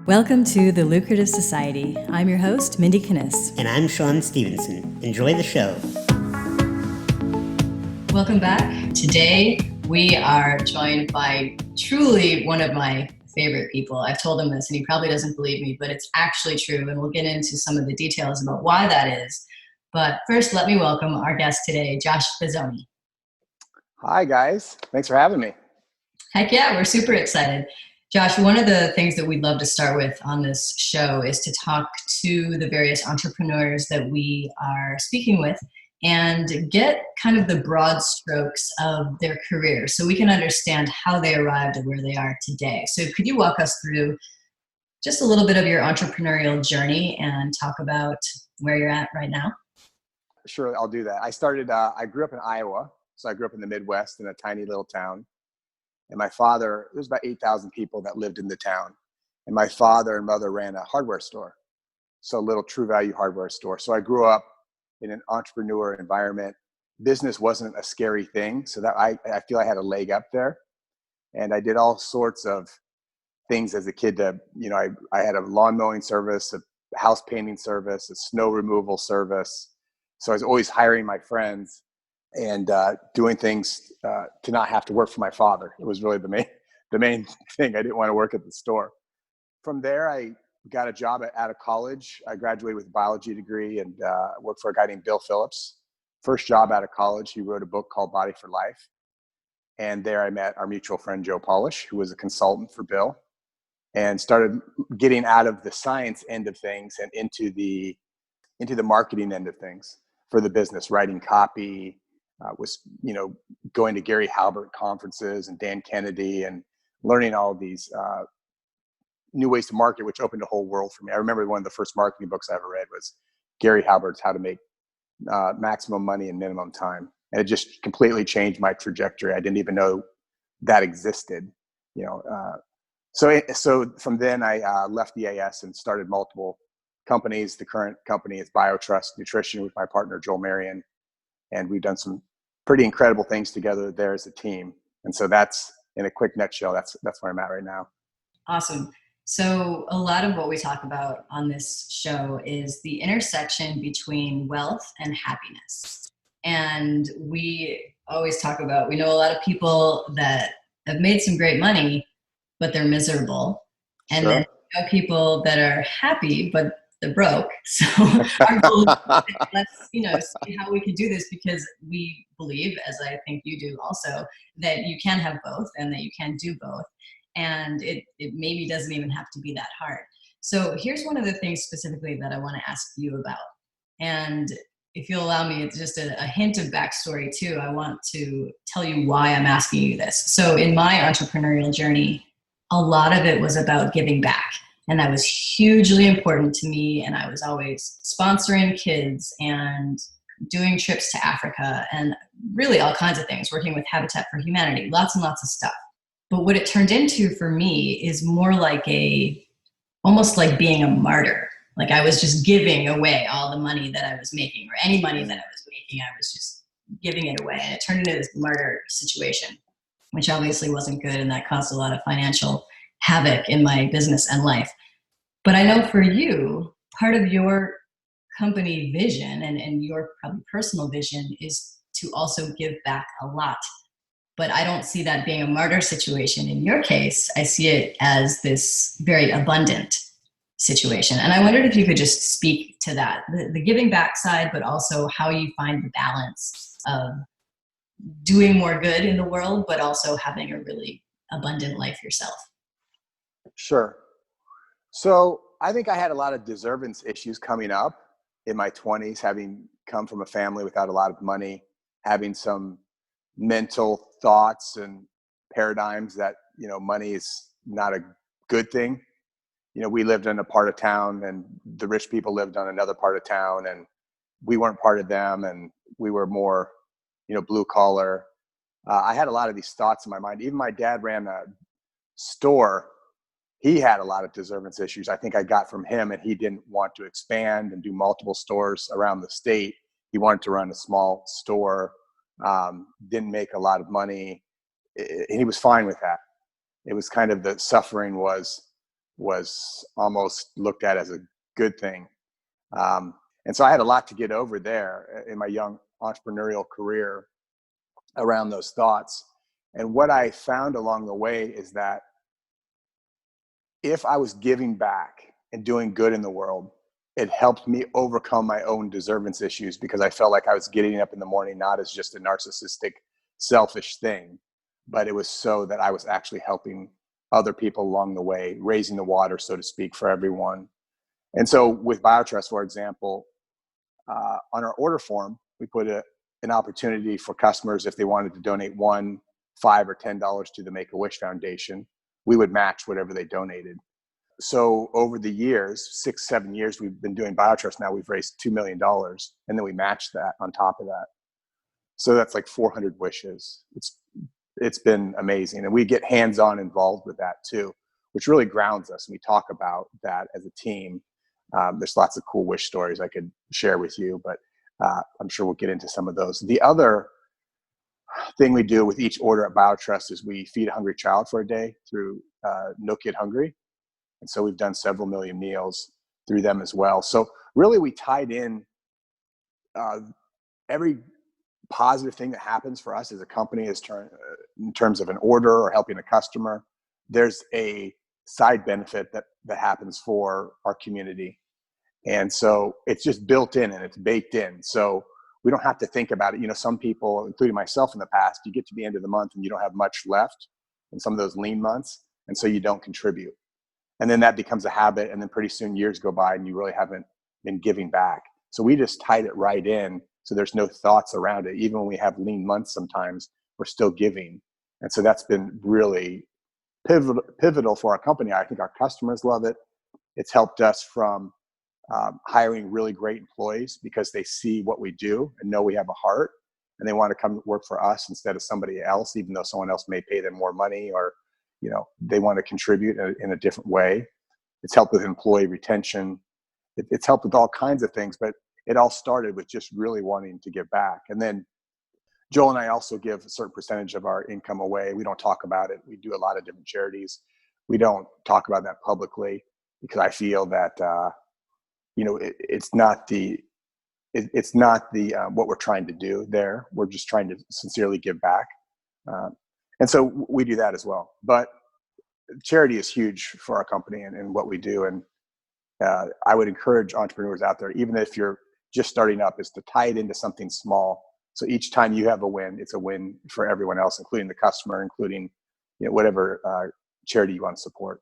Welcome to The Lucrative Society. I'm your host, Mindy Kinnis. And I'm Sean Stevenson. Enjoy the show. Welcome back. Today, we are joined by truly one of my favorite people. I've told him this and he probably doesn't believe me, but it's actually true. And we'll get into some of the details about why that is. But first, let me welcome our guest today, Josh Bezoni. Hi, guys. Thanks for having me. Heck yeah, we're super excited. Josh, one of the things that we'd love to start with on this show is to talk to the various entrepreneurs that we are speaking with and get kind of the broad strokes of their career so we can understand how they arrived at where they are today. So could you walk us through just a little bit of your entrepreneurial journey and talk about where you're at right now? Sure, I'll do that. I grew up in Iowa, so I grew up in the Midwest in a tiny little town. And my father, there was about 8,000 people that lived in the town. And my father and mother ran a hardware store, so a little True Value hardware store. So I grew up in an entrepreneur environment. Business wasn't a scary thing, so that I feel I had a leg up there. And I did all sorts of things as a kid. I had a lawn mowing service, a house painting service, a snow removal service. So I was always hiring my friends and doing things to not have to work for my father. It was really the main thing. I didn't want to work at the store. From there, I got a job out of college. I graduated with a biology degree and worked for a guy named Bill Phillips. First job out of college, he wrote a book called Body for Life. And there I met our mutual friend, Joe Polish, who was a consultant for Bill, and started getting out of the science end of things and into the marketing end of things for the business, writing copy, was going to Gary Halbert conferences and Dan Kennedy and learning all of these new ways to market, which opened a whole world for me. I remember one of the first marketing books I ever read was Gary Halbert's How to Make Maximum Money in Minimum Time. And it just completely changed my trajectory. I didn't even know that existed. So from then I left EAS and started multiple companies. The current company is BioTrust Nutrition with my partner, Joel Marion. And we've done some pretty incredible things together there as a team. And so that's, in a quick nutshell, that's where I'm at right now. Awesome. So a lot of what we talk about on this show is the intersection between wealth and happiness. And we always talk about, we know a lot of people that have made some great money, but they're miserable. And Sure. then we know people that are happy, but they're broke. So our goal is let's see how we can do this, because we believe, as I think you do also, that you can have both and that you can do both. And it maybe doesn't even have to be that hard. So here's one of the things specifically that I want to ask you about. And if you'll allow me, it's just a hint of backstory too. I want to tell you why I'm asking you this. So in my entrepreneurial journey, a lot of it was about giving back. And that was hugely important to me. And I was always sponsoring kids and doing trips to Africa and really all kinds of things, working with Habitat for Humanity, lots and lots of stuff. But what it turned into for me is more like almost like being a martyr. Like I was just giving away all the money that I was making, or any money that I was making, I was just giving it away. And it turned into this martyr situation, which obviously wasn't good. And that caused a lot of financial havoc in my business and life. But I know for you, part of your company vision and your probably personal vision is to also give back a lot. But I don't see that being a martyr situation in your case. I see it as this very abundant situation. And I wondered if you could just speak to that, the giving back side, but also how you find the balance of doing more good in the world, but also having a really abundant life yourself. Sure. So I think I had a lot of deservance issues coming up in my 20s, having come from a family without a lot of money, having some mental thoughts and paradigms that, money is not a good thing. We lived in a part of town and the rich people lived on another part of town, and we weren't part of them, and we were more, blue collar. I had a lot of these thoughts in my mind. Even my dad ran a store. He had a lot of deservance issues. I think I got from him, and he didn't want to expand and do multiple stores around the state. He wanted to run a small store, didn't make a lot of money. And he was fine with that. It was kind of the suffering was was almost looked at as a good thing. And so I had a lot to get over there in my young entrepreneurial career around those thoughts. And what I found along the way is that if I was giving back and doing good in the world, it helped me overcome my own deservance issues, because I felt like I was getting up in the morning not as just a narcissistic, selfish thing, but it was so that I was actually helping other people along the way, raising the water, so to speak, for everyone. And so with BioTrust, for example, on our order form, we put an opportunity for customers, if they wanted to donate $1, $5, or $10 to the Make-A-Wish Foundation, we would match whatever they donated. So over the years, 6, 7 years we've been doing BioTrust now, we've raised $2 million, and then we match that on top of that. So that's like 400 wishes. It's been amazing. And we get hands-on involved with that too, which really grounds us. And we talk about that as a team. There's lots of cool wish stories I could share with you, but I'm sure we'll get into some of those. The other thing we do with each order at BioTrust is we feed a hungry child for a day through No Kid Hungry. And so we've done several million meals through them as well. So really we tied in every positive thing that happens for us as a company in terms of an order or helping a customer. There's a side benefit that happens for our community. And so it's just built in and it's baked in. So we don't have to think about it. You know, some people, including myself in the past, you get to the end of the month and you don't have much left in some of those lean months. And so you don't contribute. And then that becomes a habit. And then pretty soon years go by and you really haven't been giving back. So we just tied it right in. So there's no thoughts around it. Even when we have lean months, sometimes we're still giving. And so that's been really pivotal for our company. I think our customers love it. It's helped us from hiring really great employees, because they see what we do and know we have a heart, and they want to come work for us instead of somebody else, even though someone else may pay them more money, or, you know, they want to contribute in a different way. It's helped with employee retention. It's helped with all kinds of things, but it all started with just really wanting to give back. And then Joel and I also give a certain percentage of our income away. We don't talk about it. We do a lot of different charities. We don't talk about that publicly, because I feel that, you know, it's not the what we're trying to do there. We're just trying to sincerely give back. And so we do that as well. But charity is huge for our company and what we do. And I would encourage entrepreneurs out there, even if you're just starting up, is to tie it into something small. So each time you have a win, it's a win for everyone else, including the customer, including, you know, whatever charity you want to support.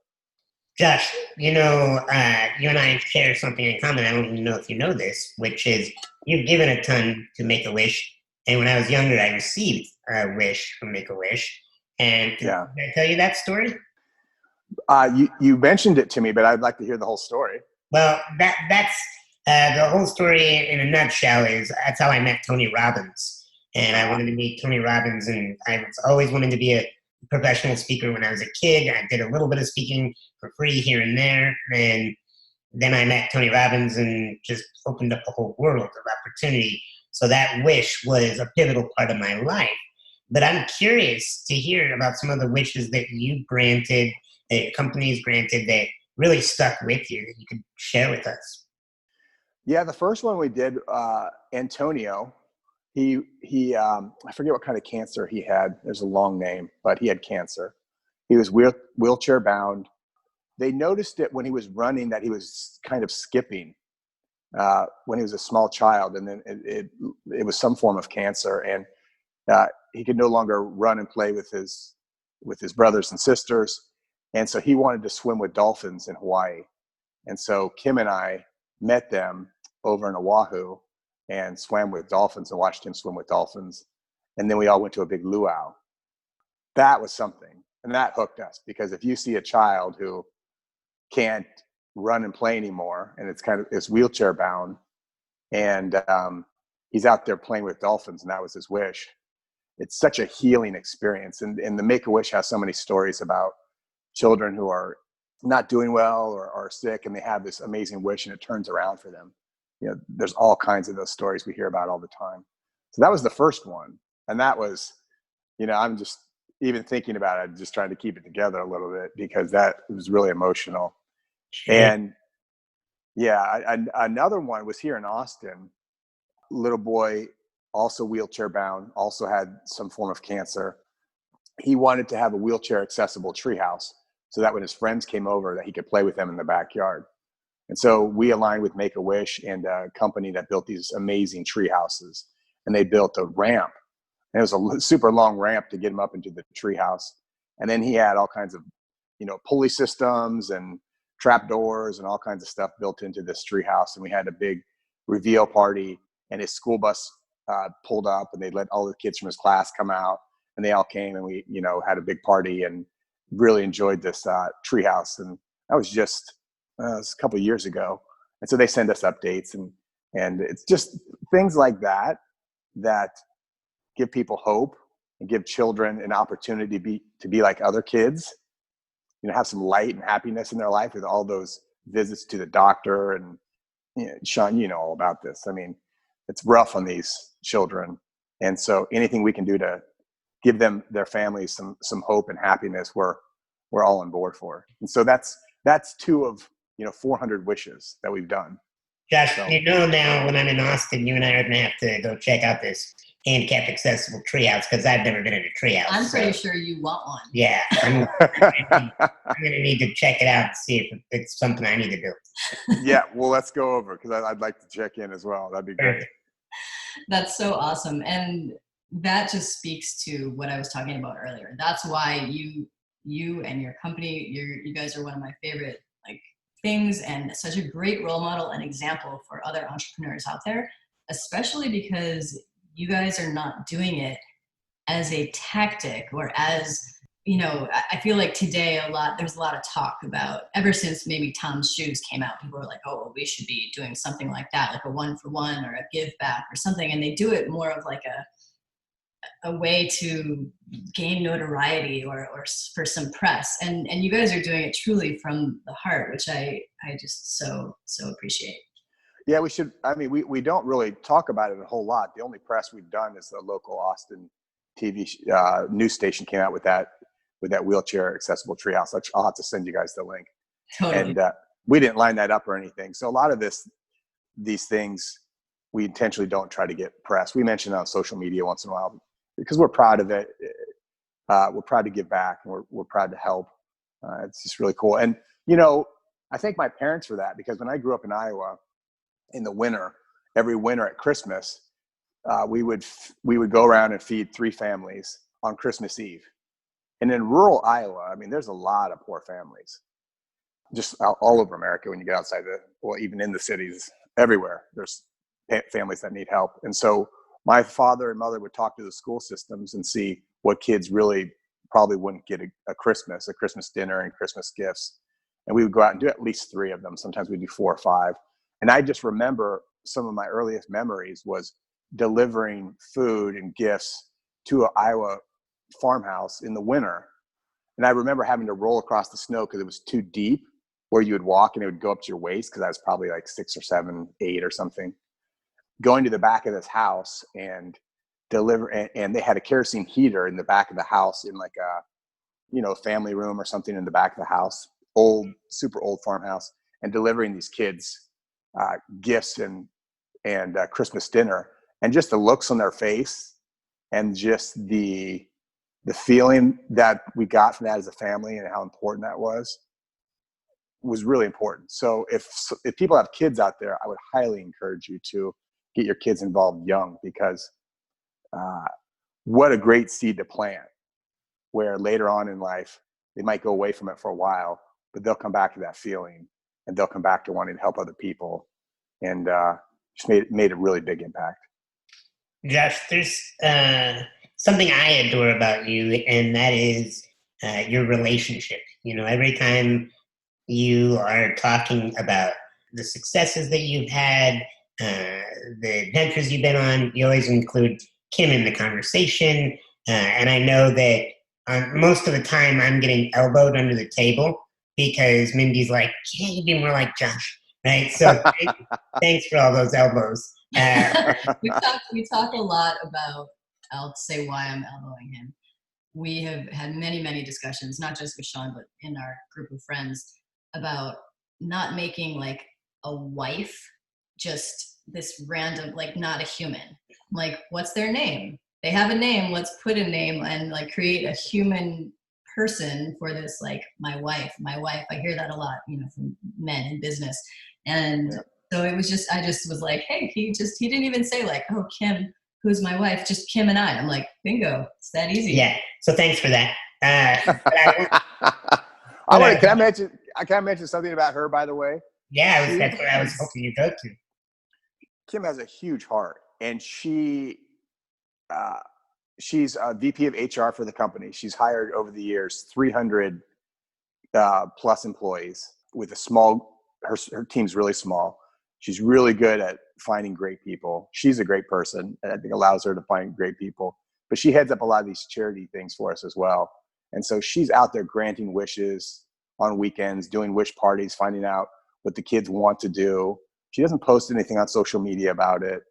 Josh, you know, you and I share something in common. I don't even know if you know this, which is you've given a ton to Make-A-Wish. And when I was younger, I received a wish from Make-A-Wish. And can I tell you that story? You mentioned it to me, but I'd like to hear the whole story. Well, that's the whole story in a nutshell. That's how I met Tony Robbins. And I wanted to meet Tony Robbins, and I was always wanted to be a professional speaker when I was a kid. I did a little bit of speaking for free here and there. And then I met Tony Robbins and just opened up a whole world of opportunity. So that wish was a pivotal part of my life. But I'm curious to hear about some of the wishes that you granted, that companies granted, that really stuck with you, that you could share with us. Yeah, the first one we did, Antonio, he I forget what kind of cancer he had. There's a long name, but he had cancer. He was wheelchair bound. They noticed it when he was running, that he was kind of skipping when he was a small child, and then it was some form of cancer, and he could no longer run and play with his brothers and sisters, and so he wanted to swim with dolphins in Hawaii. And so Kim and I met them over in Oahu and swam with dolphins and watched him swim with dolphins, and then we all went to a big luau. That was something, and that hooked us, because if you see a child who can't run and play anymore, and it's wheelchair bound, and he's out there playing with dolphins, and that was his wish. It's such a healing experience. And the Make-A-Wish has so many stories about children who are not doing well or are sick, and they have this amazing wish and it turns around for them. You know, there's all kinds of those stories we hear about all the time. So that was the first one. And that was, you know, I'm just even thinking about it, just trying to keep it together a little bit, because that was really emotional. And yeah, another one was here in Austin. Little boy, also wheelchair bound, also had some form of cancer. He wanted to have a wheelchair accessible treehouse so that when his friends came over that he could play with them in the backyard. And so we aligned with Make-A-Wish and a company that built these amazing tree houses. And they built a ramp. And it was a super long ramp to get him up into the tree house. And then he had all kinds of, pulley systems and trap doors and all kinds of stuff built into this tree house. And we had a big reveal party, and his school bus pulled up, and they let all the kids from his class come out, and they all came, and we, had a big party and really enjoyed this tree house. And that was just it was a couple of years ago. And so they send us updates, and it's just things like that give people hope and give children an opportunity to be like other kids, have some light and happiness in their life with all those visits to the doctor. And Sean, you know all about this. I mean, it's rough on these children. And so anything we can do to give them, their families, some hope and happiness, we're all on board for. And so that's 2 of 400 wishes that we've done. Josh, now when I'm in Austin, you and I are going to have to go check out this handicap accessible treehouse, because I've never been in a treehouse. I'm pretty sure you want one. Yeah, I'm going to need to check it out and see if it's something I need to do. Yeah, well, let's go over, because I'd like to check in as well. That'd be great. That's so awesome. And that just speaks to what I was talking about earlier. That's why you and your company, you guys are one of my favorite things, and such a great role model and example for other entrepreneurs out there, especially because you guys are not doing it as a tactic or as, I feel like today there's a lot of talk about, ever since maybe Tom's shoes came out, people were like, oh, well, we should be doing something like that, like a 1-for-1 or a give back or something. And they do it more of like a way to gain notoriety or for some press. And you guys are doing it truly from the heart, which I just so appreciate. Yeah, we should. I mean, we don't really talk about it a whole lot. The only press we've done is the local Austin TV news station came out with that wheelchair accessible treehouse. I'll have to send you guys the link. Totally. And we didn't line that up or anything. So a lot of these things, we intentionally don't try to get press. We mention it on social media once in a while because we're proud of it. We're proud to give back, and we're proud to help. It's just really cool. And, I thank my parents for that, because when I grew up in Iowa, in the winter, every winter at Christmas, we would go around and feed 3 families on Christmas Eve. And in rural Iowa, I mean, there's a lot of poor families, just all over America. When you get outside even in the cities, everywhere, there's families that need help. And so my father and mother would talk to the school systems and see what kids really probably wouldn't get a Christmas dinner and Christmas gifts. And we would go out and do at least 3 of them. Sometimes we'd do 4 or 5. And I just remember some of my earliest memories was delivering food and gifts to an Iowa farmhouse in the winter. And I remember having to roll across the snow because it was too deep where you would walk and it would go up to your waist, because I was probably like 6 or 7, 8 or something. Going to the back of this house and deliver, and they had a kerosene heater in the back of the house in like a family room or something in the back of the house, super old farmhouse, and delivering these kids gifts and Christmas dinner, and just the looks on their face and just the feeling that we got from that as a family and how important that was really important. So if people have kids out there, I would highly encourage you to get your kids involved young, because what a great seed to plant, where later on in life, they might go away from it for a while, but they'll come back to that feeling, and they'll come back to wanting to help other people. And just made a really big impact. Josh, there's something I adore about you, and that is your relationship. Every time you are talking about the successes that you've had, the adventures you've been on, you always include Kim in the conversation. And I know that most of the time I'm getting elbowed under the table because Mindy's like, can't you be more like Josh? Right? So thanks for all those elbows. We talk a lot about, I'll say why I'm elbowing him. We have had many, many discussions, not just with Sean, but in our group of friends, about not making like a wife just this random, like not a human. Like, what's their name? They have a name, let's put a name and like create a human person for this, like my wife. I hear that a lot, from men in business. And so it was just, I just was like, hey, he didn't even say like, oh, Kim, who's my wife, just Kim and I. I'm like, bingo, it's that easy. Yeah. So thanks for that. Can I mention something about her, by the way? Yeah, that's what I was hoping you'd go to. Kim has a huge heart, and she's a VP of HR for the company. She's hired over the years 300 plus employees with her team's really small. She's really good at finding great people. She's a great person, and I think allows her to find great people. But she heads up a lot of these charity things for us as well. And so she's out there granting wishes on weekends, doing wish parties, finding out what the kids want to do. She doesn't post anything on social media about it.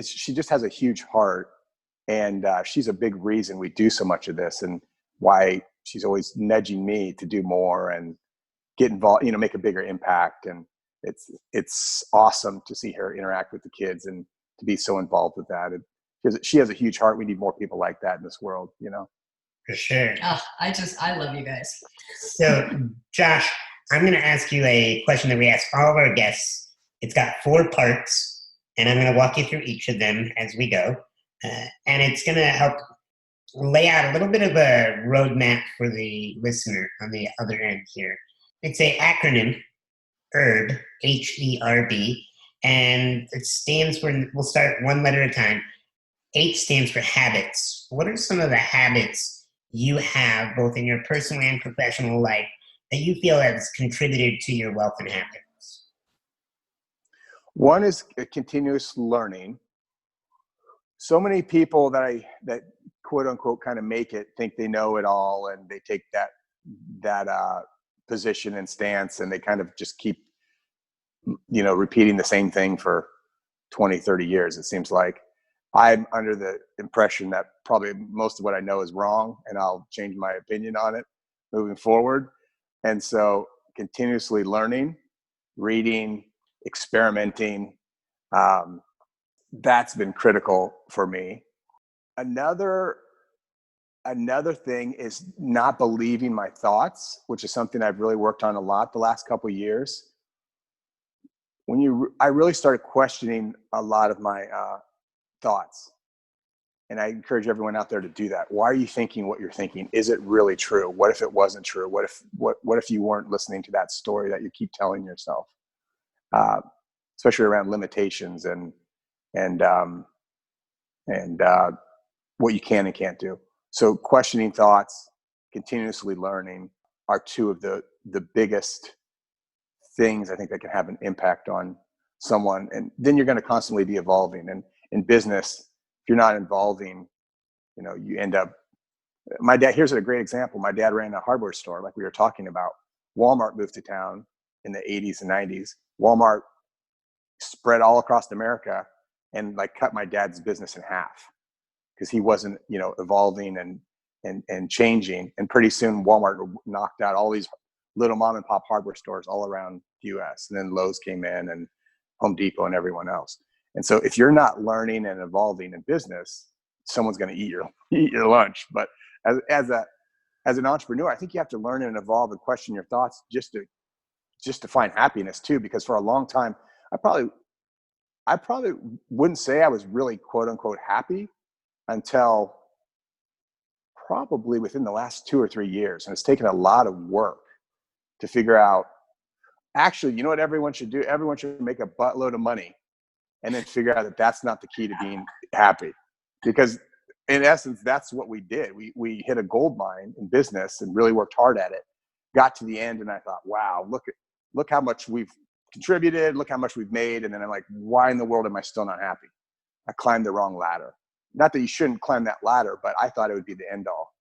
She just has a huge heart, and she's a big reason we do so much of this, and why she's always nudging me to do more and get involved, make a bigger impact. And it's awesome to see her interact with the kids and to be so involved with that. She has a huge heart. We need more people like that in this world, For sure. Oh, I love you guys. So, Josh, I'm going to ask you a question that we ask all of our guests. It's got 4 parts, and I'm going to walk you through each of them as we go. And it's going to help lay out a little bit of a roadmap for the listener on the other end here. It's an acronym, HERB, H-E-R-B, and it stands for, we'll start one letter at a time. H stands for habits. What are some of the habits you have, both in your personal and professional life, that you feel has contributed to your wealth and happiness? One is continuous learning. So many people that quote unquote kind of make it think they know it all, and they take that position and stance, and they kind of just keep, repeating the same thing for 20, 30 years. It seems like I'm under the impression that probably most of what I know is wrong, and I'll change my opinion on it moving forward. And so continuously learning, reading, experimenting, that's been critical for me. Another thing is not believing my thoughts, which is something I've really worked on a lot the last couple of years. I really started questioning a lot of my thoughts. And I encourage everyone out there to do that. Why are you thinking what you're thinking? Is it really true? What if it wasn't true? What if you weren't listening to that story that you keep telling yourself? Especially around limitations and what you can and can't do. So questioning thoughts, continuously learning are 2 of the biggest things I think that can have an impact on someone. And then you're going to constantly be evolving. And in business, if you're not evolving, you end up, here's a great example. My dad ran a hardware store, like we were talking about. Walmart moved to town in the 80s and 90s. Walmart spread all across America and like cut my dad's business in half because he wasn't, evolving and changing. And pretty soon Walmart knocked out all these little mom and pop hardware stores all around the US. And then Lowe's came in, and Home Depot and everyone else. And so if you're not learning and evolving in business, someone's going to eat your lunch. But as an entrepreneur, I think you have to learn and evolve and question your thoughts just to find happiness too. Because for a long time, I probably wouldn't say I was really quote unquote happy until probably within the last 2 or 3 years. And it's taken a lot of work to figure out, actually, you know what everyone should do? Everyone should make a buttload of money and then figure out that that's not the key to being happy. Because in essence, that's what we did. We hit a gold mine in business and really worked hard at it. Got to the end and I thought, wow, look how much we've contributed, look how much we've made. And then I'm like, why in the world am I still not happy? I climbed the wrong ladder. Not that you shouldn't climb that ladder, but I thought it would be the end all.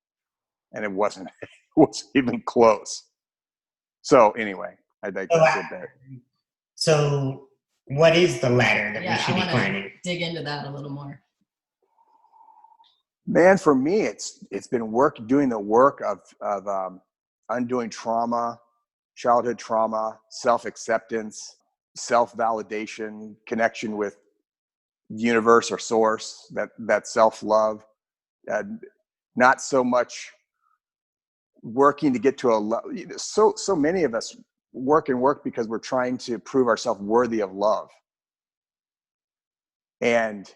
And it wasn't. It wasn't even close. So anyway, I digress a bit. So what is the ladder that we should be climbing? Dig into that a little more. Man, for me, it's been doing the work of undoing trauma, childhood trauma, self-acceptance, self-validation, connection with universe or source, that self-love, not so much working to get to so many of us work because we're trying to prove ourselves worthy of love. And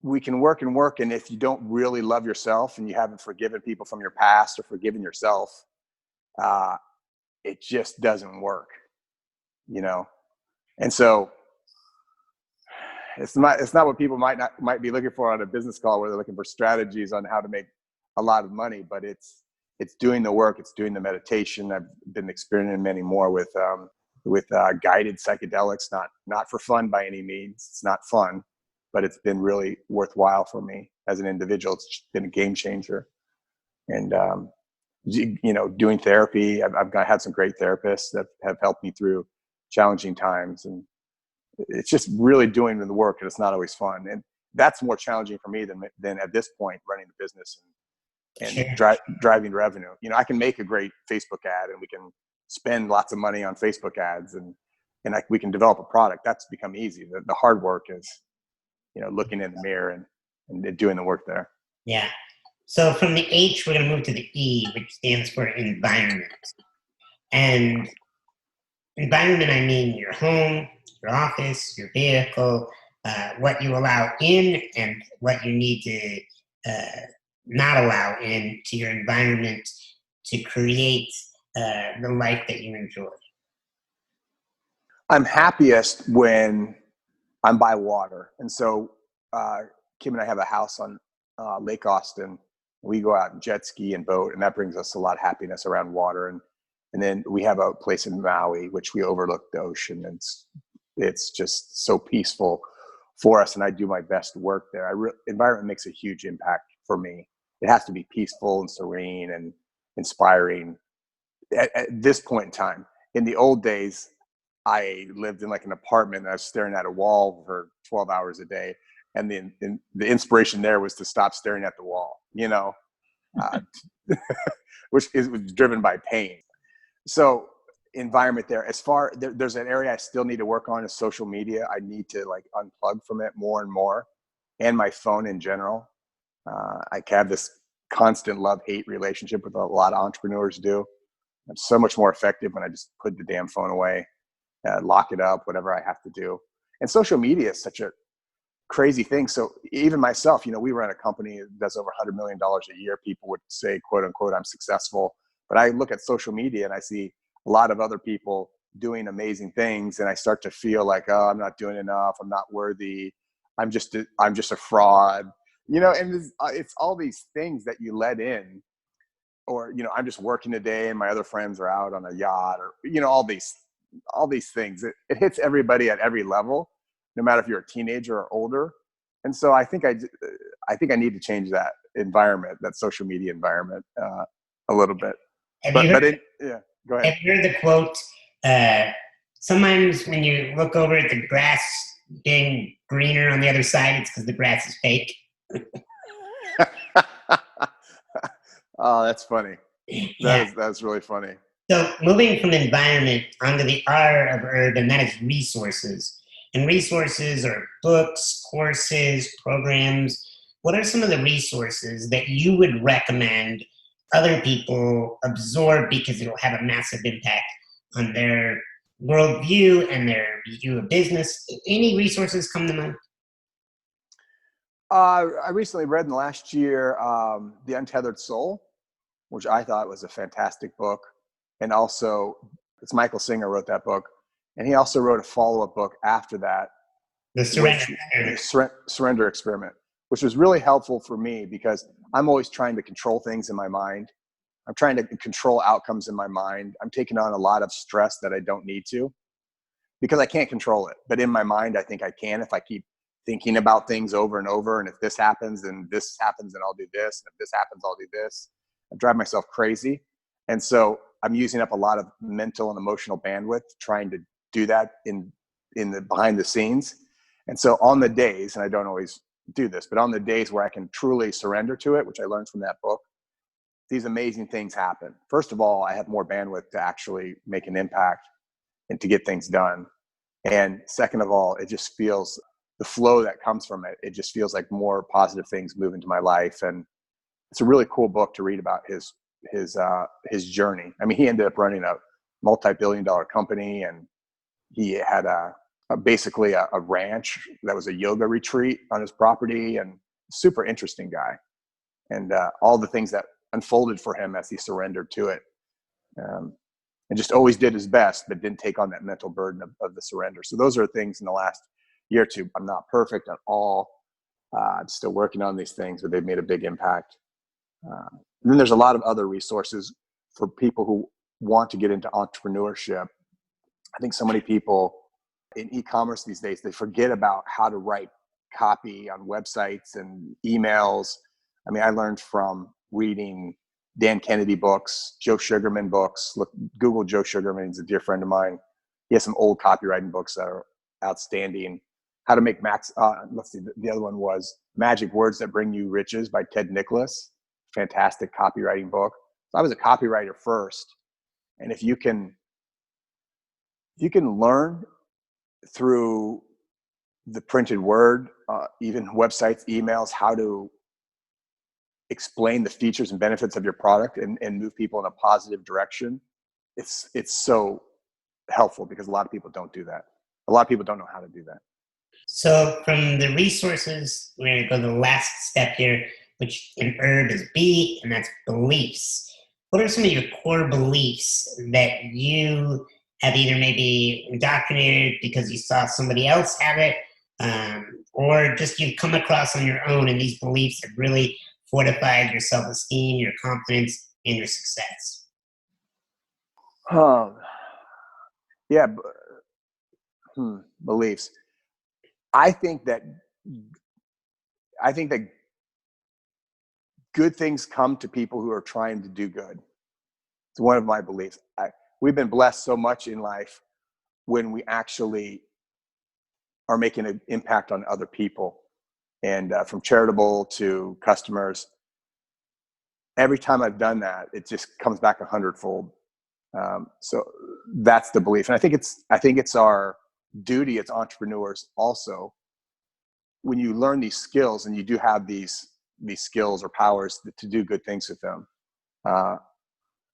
we can work, and if you don't really love yourself and you haven't forgiven people from your past or forgiven yourself, it just doesn't work, you know? And so it's not what people might be looking for on a business call, where they're looking for strategies on how to make a lot of money, but it's doing the work, it's doing the meditation. I've been experimenting many more with guided psychedelics, not for fun by any means. It's not fun, but it's been really worthwhile for me as an individual. It's been a game changer. And doing therapy, I've had some great therapists that have helped me through challenging times, and it's just really doing the work, and it's not always fun. And that's more challenging for me than at this point running the business and driving revenue. I can make a great Facebook ad, and we can spend lots of money on Facebook ads, and we can develop a product. That's become easy. The hard work is, looking in the mirror and doing the work there. Yeah. So from the H, we're going to move to the E, which stands for environment. And environment, I mean your home, your office, your vehicle, what you allow in and what you need to not allow into your environment to create the life that you enjoy. I'm happiest when I'm by water. And so Kim and I have a house on Lake Austin. We go out and jet ski and boat, and that brings us a lot of happiness around water. And then we have a place in Maui, which we overlook the ocean. And it's just so peaceful for us. And I do my best work there. Environment makes a huge impact for me. It has to be peaceful and serene and inspiring at this point in time. In the old days, I lived in like an apartment, and I was staring at a wall for 12 hours a day. And the inspiration there was to stop staring at the wall, which was driven by pain. So environment there. There's an area I still need to work on, is social media. I need to unplug from it more and more, and my phone in general. I have this constant love-hate relationship with a lot of entrepreneurs do. I'm so much more effective when I just put the damn phone away, lock it up, whatever I have to do. And social media is such a crazy thing. So even myself, we run a company that does over $100 million a year. People would say, quote unquote, I'm successful. But I look at social media and I see a lot of other people doing amazing things. And I start to feel like, oh, I'm not doing enough. I'm not worthy. I'm just a fraud, and it's all these things that you let in, or, I'm just working today and my other friends are out on a yacht, or, all these things. It hits everybody at every level, no matter if you're a teenager or older. And so I think I need to change that environment, that social media environment, a little bit. Go ahead. Have you heard the quote, sometimes when you look over at the grass being greener on the other side, it's because the grass is fake? Oh, that's funny. That's really funny. So moving from environment onto the R of urban, that is resources. And resources are books, courses, programs. What are some of the resources that you would recommend other people absorb because it'll have a massive impact on their worldview and their view of business? Any resources come to mind? I recently read in the last year, The Untethered Soul, which I thought was a fantastic book. And also, it's Michael Singer wrote that book. And he also wrote a follow-up book after that, The Surrender Experiment, which was really helpful for me because I'm always trying to control things in my mind. I'm trying to control outcomes in my mind. I'm taking on a lot of stress that I don't need to because I can't control it. But in my mind, I think I can if I keep thinking about things over and over. And if this happens, then this happens, and I'll do this. And if this happens, I'll do this. I drive myself crazy. And so I'm using up a lot of mental and emotional bandwidth trying to do that in the behind the scenes. And so on the days, and I don't always do this, but on the days where I can truly surrender to it, which I learned from that book, these amazing things happen. First of all, I have more bandwidth to actually make an impact and to get things done. And second of all, it just feels the flow that comes from it. It just feels like more positive things move into my life. And it's a really cool book to read about his journey. I mean, he ended up running a multi-billion-dollar company, and he had basically a ranch that was a yoga retreat on his property, and super interesting guy. And all the things that unfolded for him as he surrendered to it. And just always did his best, but didn't take on that mental burden of the surrender. So those are things in the last year or two. I'm not perfect at all. I'm still working on these things, but they've made a big impact. And then there's a lot of other resources for people who want to get into entrepreneurship. I think so many people in e-commerce these days, they forget about how to write copy on websites and emails. I mean, I learned from reading Dan Kennedy books, Joe Sugarman books. Look, Google Joe Sugarman. He's a dear friend of mine. He has some old copywriting books that are outstanding. How to make let's see, the other one was Magic Words That Bring You Riches by Ted Nicholas. Fantastic copywriting book. So I was a copywriter first. And if you can learn through the printed word, even websites, emails, how to explain the features and benefits of your product and move people in a positive direction, it's so helpful, because a lot of people don't do that. A lot of people don't know how to do that. So from the resources, we're going to go to the last step here, which in herb is B, and that's beliefs. What are some of your core beliefs that you have either maybe indoctrinated because you saw somebody else have it, or just you've come across on your own, and these beliefs have really fortified your self-esteem, your confidence, and your success? Yeah, beliefs. I think that good things come to people who are trying to do good. It's one of my beliefs. We've been blessed so much in life when we actually are making an impact on other people, and from charitable to customers. Every time I've done that, it just comes back 100-fold. So that's the belief, and I think it's our duty as entrepreneurs also, when you learn these skills and you do have these skills or powers to do good things with them.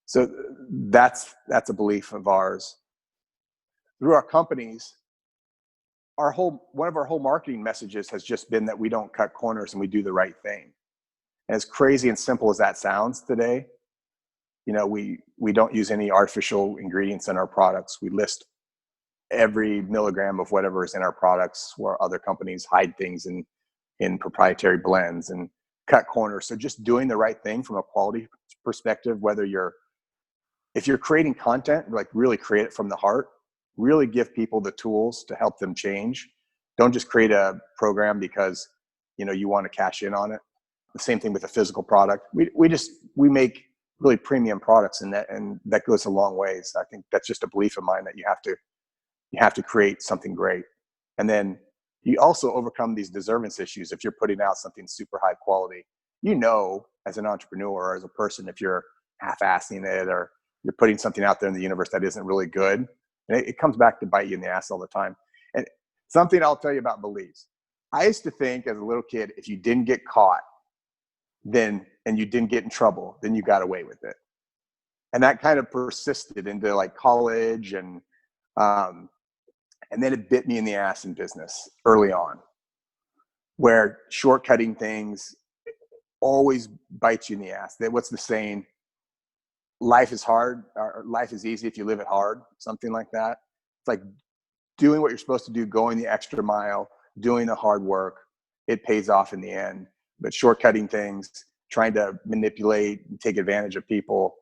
So that's a belief of ours. Through our companies, one of our whole marketing messages has just been that we don't cut corners and we do the right thing. And as crazy and simple as that sounds today, we don't use any artificial ingredients in our products. We list every milligram of whatever is in our products, where other companies hide things in proprietary blends and cut corners. So just doing the right thing from a quality perspective, if you're creating content, like really create it from the heart, really give people the tools to help them change. Don't just create a program because you want to cash in on it. The same thing with a physical product. We make really premium products, and that goes a long ways. I think that's just a belief of mine, that you have to create something great. And then you also overcome these deservance issues. If you're putting out something super high quality, as an entrepreneur or as a person, if you're half-assing it or you're putting something out there in the universe that isn't really good, and it comes back to bite you in the ass all the time. And something I'll tell you about beliefs. I used to think as a little kid, if you didn't get caught, and you didn't get in trouble, then you got away with it. And that kind of persisted into like college, and then it bit me in the ass in business early on, where shortcutting things always bites you in the ass. What's the saying? Life is hard, or life is easy if you live it hard, something like that. It's like doing what you're supposed to do, going the extra mile, doing the hard work, it pays off in the end. But shortcutting things, trying to manipulate and take advantage of people,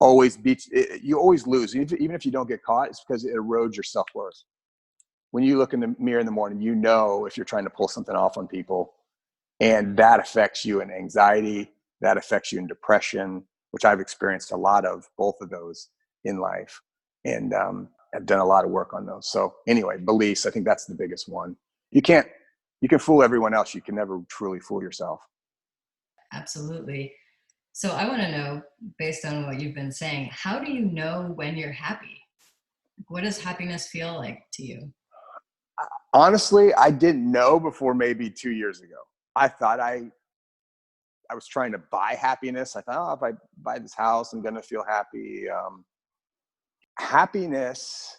you always lose. Even if you don't get caught, it's because it erodes your self-worth. When you look in the mirror in the morning, if you're trying to pull something off on people, and that affects you in anxiety, that affects you in depression, which I've experienced a lot of, both of those in life. And I've done a lot of work on those. So anyway, beliefs, I think that's the biggest one. You can fool everyone else. You can never truly fool yourself. Absolutely. So I want to know, based on what you've been saying, how do you know when you're happy? What does happiness feel like to you? Honestly, I didn't know before maybe 2 years ago. I thought I was trying to buy happiness. I thought, oh, if I buy this house, I'm going to feel happy. Happiness,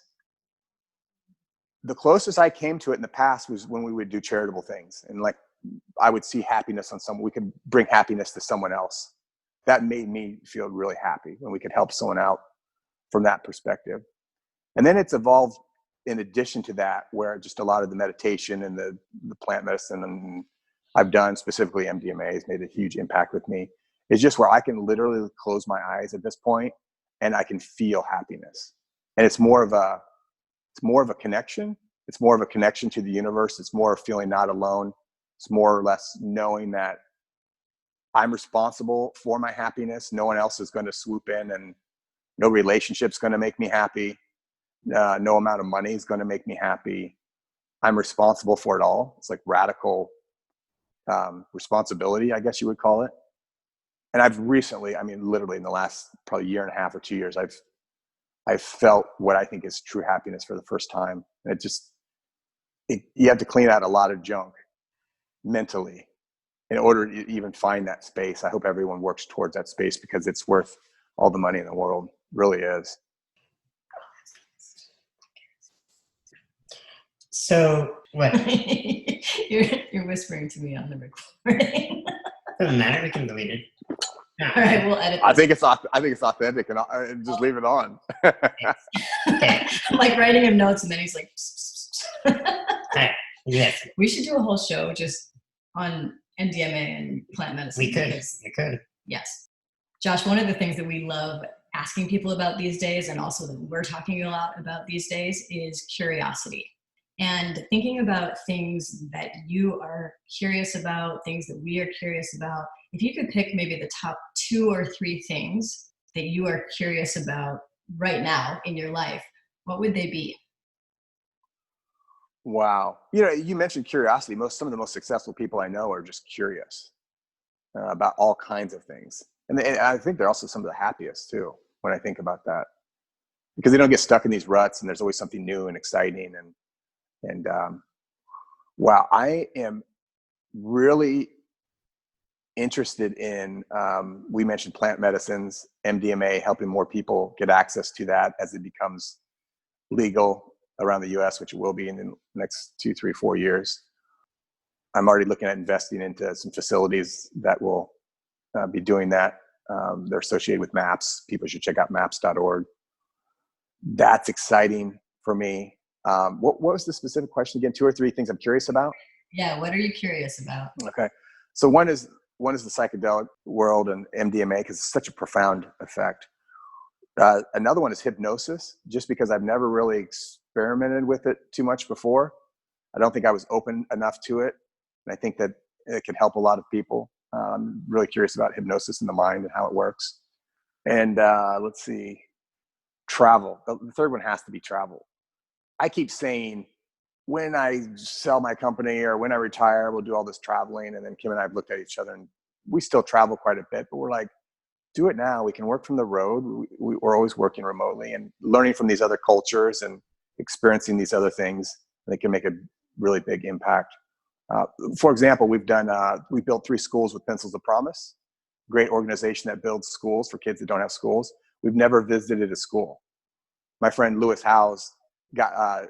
the closest I came to it in the past was when we would do charitable things. And like, I would see happiness on someone. We could bring happiness to someone else. That made me feel really happy when we could help someone out from that perspective. And then it's evolved in addition to that, where just a lot of the meditation and the plant medicine and I've done, specifically MDMA, has made a huge impact with me. It's just where I can literally close my eyes at this point and I can feel happiness. And it's more of a connection. It's more of a connection to the universe. It's more of feeling not alone. It's more or less knowing that I'm responsible for my happiness. No one else is going to swoop in, and no relationship's going to make me happy. No amount of money is going to make me happy. I'm responsible for it all. It's like radical responsibility, I guess you would call it. And I've recently, I mean, literally in the last probably year and a half or 2 years, I've felt what I think is true happiness for the first time. And you have to clean out a lot of junk mentally in order to even find that space. I hope everyone works towards that space because it's worth all the money in the world. It really is. So what? You're whispering to me on the recording. Doesn't matter. We can delete it. No. All right, we'll edit this. I think it's authentic, and I'll just leave it on. Okay. I'm like writing him notes, and then he's like, Right. Yes, we should do a whole show just on MDMA and plant medicine. we could. Yes. Josh, one of the things that we love asking people about these days, and also that we're talking a lot about these days, is curiosity. And thinking about things that you are curious about, things that we are curious about. If you could pick maybe the top 2 or 3 things that you are curious about right now in your life, what would they be? Wow. You mentioned curiosity. Some of the most successful people I know are just curious about all kinds of things. And I think they're also some of the happiest too, when I think about that, because they don't get stuck in these ruts and there's always something new and exciting. And wow, I am really interested in, we mentioned plant medicines, MDMA, helping more people get access to that as it becomes legal around the US, which it will be in the next 2, 3, 4 years. I'm already looking at investing into some facilities that will be doing that. They're associated with MAPS. People should check out maps.org. That's exciting for me. What was the specific question again? 2 or 3 things I'm curious about? Yeah, what are you curious about? Okay. So one is the psychedelic world and MDMA, because it's such a profound effect. Another one is hypnosis, just because I've never really experimented with it too much before. I don't think I was open enough to it. And I think that it can help a lot of people. I'm really curious about hypnosis in the mind and how it works. And let's see, travel. The third one has to be travel. I keep saying, when I sell my company or when I retire, we'll do all this traveling. And then Kim and I have looked at each other, and we still travel quite a bit, but we're like, do it now. We can work from the road. We're always working remotely and learning from these other cultures and experiencing these other things. And it can make a really big impact. For example, we built 3 schools with Pencils of Promise, great organization that builds schools for kids that don't have schools. We've never visited a school. My friend Lewis Howes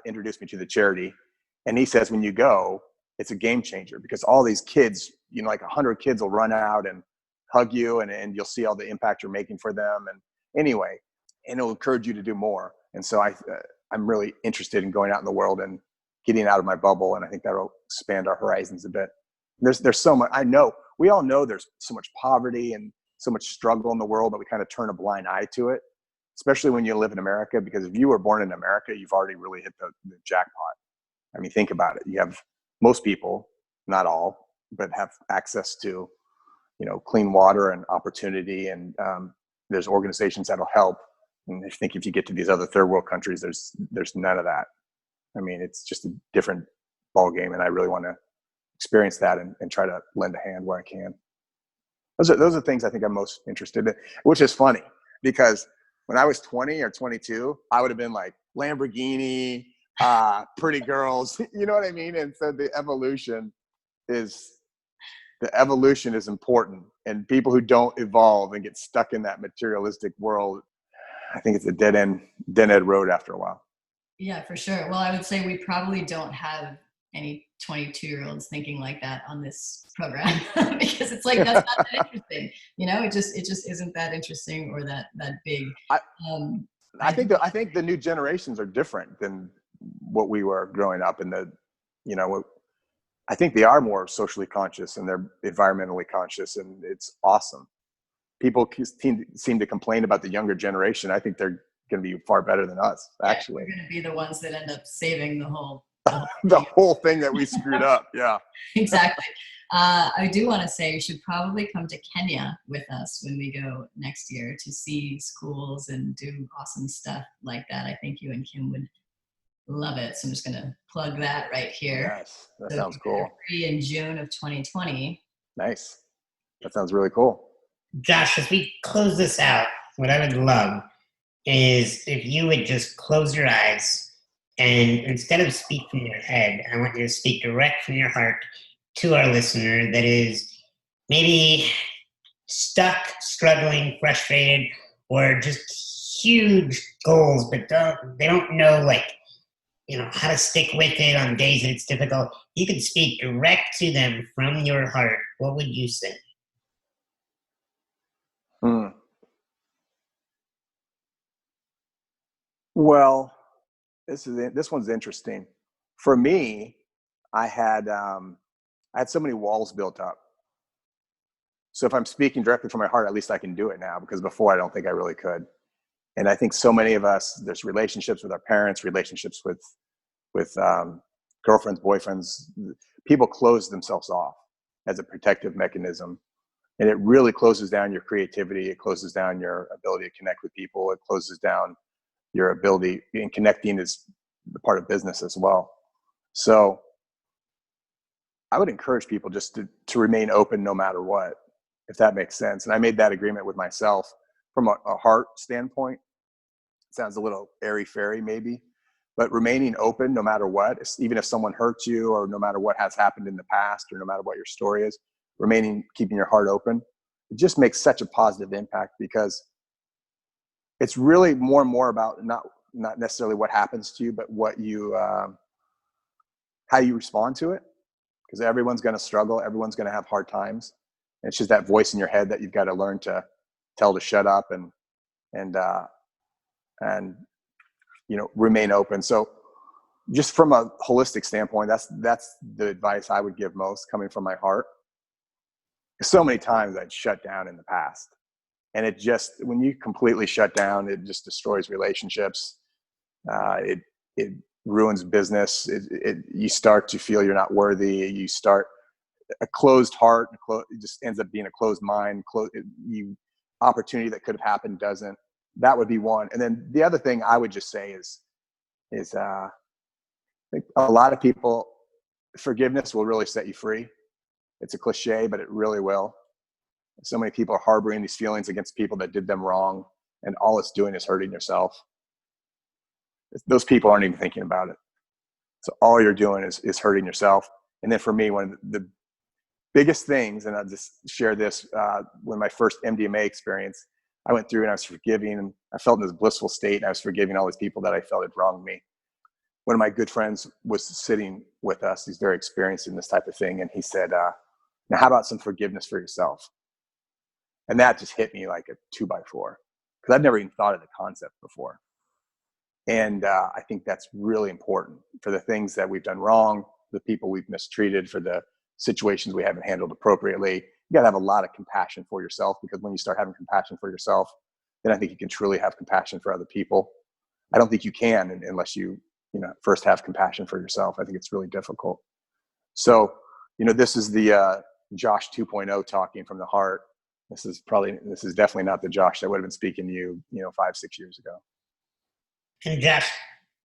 introduced me to the charity, and he says, when you go, it's a game changer, because all these kids, like 100 kids will run out and hug you, and you'll see all the impact you're making for them. And anyway, and it'll encourage you to do more. And so I'm really interested in going out in the world and getting out of my bubble. And I think that'll expand our horizons a bit. There's so much, we all know there's so much poverty and so much struggle in the world, but we kind of turn a blind eye to it, especially when you live in America, because if you were born in America, you've already really hit the jackpot. I mean, think about it. You have, most people, not all, but have access to, clean water and opportunity. And there's organizations that'll help. And I think if you get to these other third world countries, there's none of that. I mean, it's just a different ball game. And I really want to experience that and try to lend a hand where I can. Those are things I think I'm most interested in, which is funny because when I was 20 or 22, I would have been like Lamborghini, pretty girls, you know what I mean? And so the evolution is important, and people who don't evolve and get stuck in that materialistic world, I think it's a dead end road after a while. Yeah, for sure. Well, I would say we probably don't have any 22-year-olds thinking like that on this program because it's like that's not that interesting. You know, it just isn't that interesting or that big. I think the new generations are different than what we were growing up in the, you know, I think they are more socially conscious and they're environmentally conscious, and it's awesome. People seem to complain about the younger generation. I think they're going to be far better than us, actually. We're going to be the ones that end up saving the whole the whole thing that we screwed up. Yeah, exactly. I do want to say you should probably come to Kenya with us when we go next year to see schools and do awesome stuff like that. I think you and Kim would love it. So I'm just going to plug that right here. Yes, that sounds cool. Free in June of 2020. Nice. That sounds really cool. Josh, as we close this out, what I would love is if you would just close your eyes and instead of speak from your head, I want you to speak direct from your heart to our listener that is maybe stuck, struggling, frustrated, or just huge goals, but they don't know, like, you know, how to stick with it on days that it's difficult. You can speak direct to them from your heart. What would you say? Well, this one's interesting. For me, I had so many walls built up. So if I'm speaking directly from my heart, at least I can do it now, because before I don't think I really could. And I think so many of us, there's relationships with our parents, relationships with girlfriends, boyfriends. People close themselves off as a protective mechanism. And it really closes down your creativity. It closes down your ability to connect with people. It closes down your ability, and connecting is the part of business as well. So I would encourage people just to remain open no matter what, if that makes sense. And I made that agreement with myself from a heart standpoint. It sounds a little airy-fairy maybe, but remaining open no matter what, even if someone hurts you, or no matter what has happened in the past, or no matter what your story is, keeping your heart open, it just makes such a positive impact, because it's really more and more about not necessarily what happens to you, but what you, how you respond to it. Because everyone's going to struggle. Everyone's going to have hard times. And it's just that voice in your head that you've got to learn to tell to shut up and you know, remain open. So just from a holistic standpoint, that's the advice I would give most, coming from my heart. So many times I'd shut down in the past. And it just, when you completely shut down, it just destroys relationships. It ruins business. You start to feel you're not worthy. You start a closed heart. It just ends up being a closed mind. Opportunity that could have happened doesn't. That would be one. And then the other thing I would just say is I think a lot of people, forgiveness will really set you free. It's a cliche, but it really will. So many people are harboring these feelings against people that did them wrong, and all it's doing is hurting yourself. Those people aren't even thinking about it. So all you're doing is hurting yourself. And then for me, one of the biggest things, and I'll just share this, when my first MDMA experience, I went through and I was forgiving, and I felt in this blissful state, and I was forgiving all these people that I felt had wronged me. One of my good friends was sitting with us. He's very experienced in this type of thing. And he said, now how about some forgiveness for yourself? And that just hit me like a 2x4, because I'd never even thought of the concept before. And I think that's really important for the things that we've done wrong, the people we've mistreated, for the situations we haven't handled appropriately. You got to have a lot of compassion for yourself, because when you start having compassion for yourself, then I think you can truly have compassion for other people. I don't think you can unless you first have compassion for yourself. I think it's really difficult. So, this is the Josh 2.0 talking from the heart. This is definitely not the Josh that would have been speaking to you, 5-6 years ago. And Josh,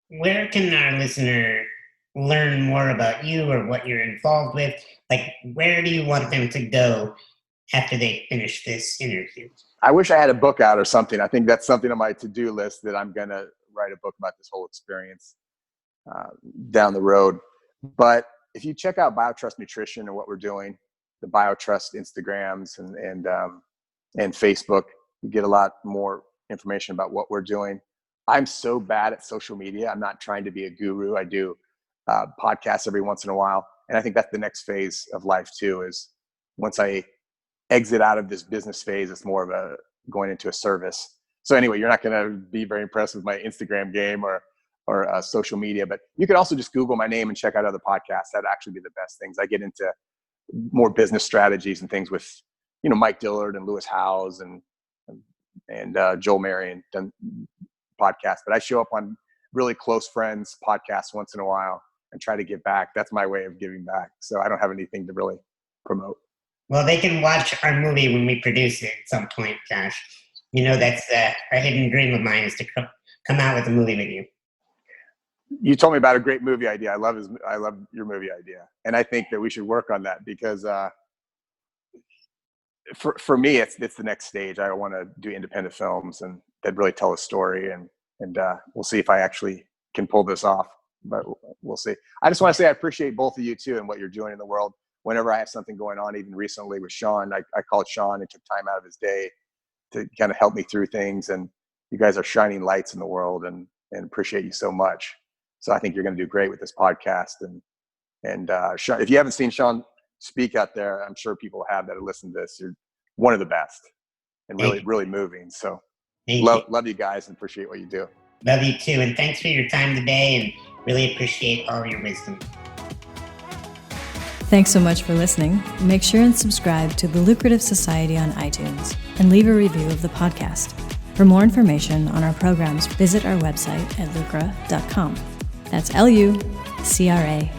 where can our listener learn more about you or what you're involved with? Like, where do you want them to go after they finish this interview? I wish I had a book out or something. I think that's something on my to-do list, that I'm going to write a book about this whole experience down the road. But if you check out BioTrust Nutrition and what we're doing, the BioTrust Instagrams and Facebook, you get a lot more information about what we're doing. I'm so bad at social media. I'm not trying to be a guru. I do podcasts every once in a while. And I think that's the next phase of life too, is once I exit out of this business phase, it's more of a going into a service. So anyway, you're not going to be very impressed with my Instagram game or social media, but you can also just Google my name and check out other podcasts. That'd actually be the best things. I get into more business strategies and things with, Mike Dillard and Lewis Howes and Joel Marion done podcasts, but I show up on really close friends podcasts once in a while and try to give back. That's my way of giving back. So I don't have anything to really promote. Well, they can watch our movie when we produce it at some point, Josh. That's a hidden dream of mine, is to come out with a movie with you. You told me about a great movie idea. I love your movie idea. And I think that we should work on that, because for me, it's the next stage. I want to do independent films and that really tell a story, and we'll see if I actually can pull this off, but we'll see. I just want to say I appreciate both of you too and what you're doing in the world. Whenever I have something going on, even recently with Sean, I called Sean and took time out of his day to kind of help me through things. And you guys are shining lights in the world, and appreciate you so much. So I think you're going to do great with this podcast. And Sean, if you haven't seen Sean speak out there, I'm sure people have that have listened to this. You're one of the best, and really moving. So love you guys and appreciate what you do. Love you too. And thanks for your time today, and really appreciate all your wisdom. Thanks so much for listening. Make sure and subscribe to The Lucrative Society on iTunes and leave a review of the podcast. For more information on our programs, visit our website at lucra.com. That's lucra.com.